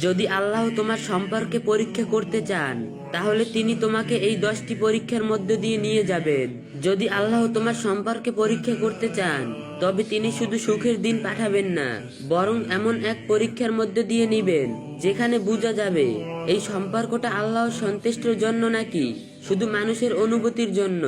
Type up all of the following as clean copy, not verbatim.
যদি আল্লাহ তোমার সম্পর্কে পরীক্ষা করতে চান তাহলে তিনি তোমাকে এই 10টি পরীক্ষার মধ্য দিয়ে নিয়ে যাবেন। যদি আল্লাহ তোমার সম্পর্কে পরীক্ষা করতে চান তবে তিনি শুধু সুখের দিন পাঠাবেন না, বরং এমন এক পরীক্ষার মধ্য দিয়ে নিবেন যেখানে বোঝা যাবে এই সম্পর্কটা আল্লাহর সন্তুষ্টির জন্য নাকি শুধু মানুষের অনুভূতির জন্য।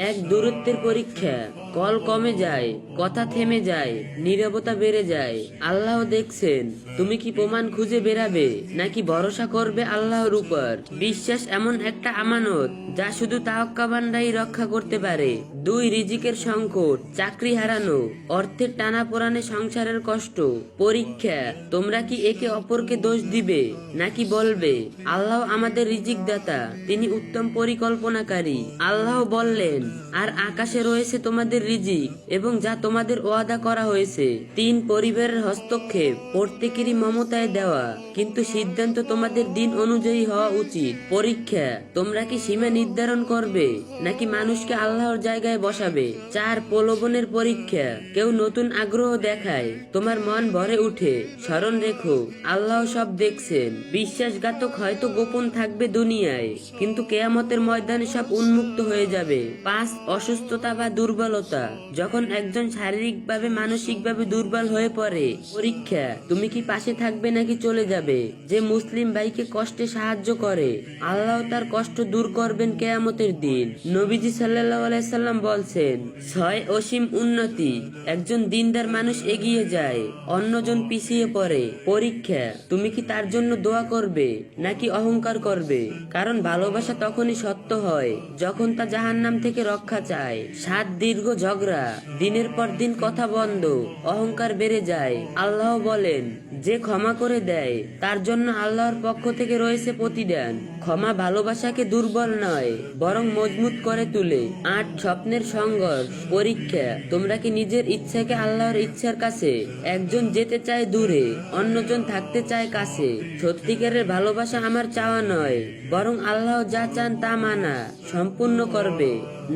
এক দূরত্বের পরীক্ষা, কল কমে যায়, কথা থেমে যায়, নীরবতা বেড়ে যায়। আল্লাহ দেখছেন তুমি কি প্রমাণ খুঁজে বেরাবে নাকি ভরসা করবে আল্লাহর উপর। বিশ্বাস এমন একটা আমানত যা শুধু তাওয়াক্কালবান্দাই রক্ষা করতে পারে। 2 রিজিকের সংকট, চাকরি হারানো, অর্থের টানাপোড়েনে সংসারের কষ্ট। পরীক্ষা, তোমরা কি একে অপরকে দোষ দিবে নাকি বলবে আল্লাহ আমাদের রিজিক দাতা, তিনি উত্তম পরিকল্পনাকারী। আল্লাহ বললেন, আর আকাশে রয়েছে তোমাদের রিজিক এবং যা তোমাদের ওয়াদা করা হয়েছে। 3 পরিবারের হস্তক্ষেপ, প্রত্যেকেরই মমতায় দেওয়া, কিন্তু সিদ্ধান্ত তোমাদের দিন অনুযায়ী হওয়া উচিত। পরীক্ষা, তোমরা কি সীমা নির্ধারণ করবে নাকি মানুষকে আল্লাহর জায়গায় বসাবে। 4 প্রলোভনের পরীক্ষা, কেউ নতুন আগ্রহ দেখায়, তোমার মন ভরে উঠে, স্মরণ রেখো আল্লাহ সব দেখছেন। বিশ্বাসঘাতক হয়তো গোপন থাকবে দুনিয়ায়, কিন্তু কেয়ামতের ময়দানে সব উন্মুক্ত হয়ে যাবে। 5 অসুস্থতা বা দুর্বলতা, যখন একজন শারীরিকভাবে মানসিকভাবে দুর্বল হয়ে পড়ে। পরীক্ষা, তুমি কি পাশে থাকবে নাকি চলে যাবে। যে মুসলিম ভাইকে কষ্টে সাহায্য করে আল্লাহ তার কষ্ট দূর করবেন কেয়ামতের দিন। নবীজি সাল্লাল্লাহু আলাইহি সাল্লাম বলছেন, 6 অসীম উন্নতি, একজন দিনদার মানুষ এগিয়ে যায়, অন্যজন পিছিয়ে পড়ে। পরীক্ষা, তুমি কি তার জন্য দোয়া করবে নাকি অহংকার করবে। কারণ ভালোবাসা তখনই সত্য হয় যখন তা জাহান্নাম থেকে রক্ষা চায়। 7 দীর্ঘ ঝগড়া, দিনের পর দিন কথা বন্ধ, অহংকার বেড়ে যায়। আল্লাহ বলেন, যে ক্ষমা করে দেয় তার জন্য আল্লাহর পক্ষ থেকে রয়েছে প্রতিদান। ক্ষমা ভালোবাসাকে দুর্বল নয় বরং মজবুত করে তুলে। 8 স্বপ্নের সংঘর্ষ, পরীক্ষা, তোমরা কি নিজের ইচ্ছাকে আল্লাহর ইচ্ছার কাছে। একজন যেতে চায় দূরে, অন্যজন থাকতে চায় কাছে। সত্যিকারের ভালোবাসা আমার চাওয়া নয়, বরং আল্লাহ যা চান তা মানা, সম্পূর্ণ করবে।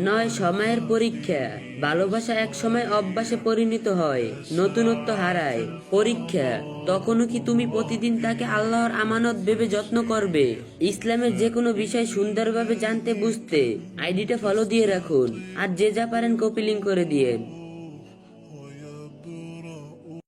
9 সময়ের পরীক্ষা, ভালোবাসা এক সময় অভ্যাসে পরিণত হয়, নতুনত্ব হারায়। পরীক্ষা, তখনও কি তুমি প্রতিদিন তাকে আল্লাহর আমানত ভেবে যত্ন করবে। ইসলামের যে কোনো বিষয় সুন্দরভাবে জানতে বুঝতে আইডিটা ফলো দিয়ে রাখুন, আর যে যা পারেন কপি লিংক করে দিয়েন।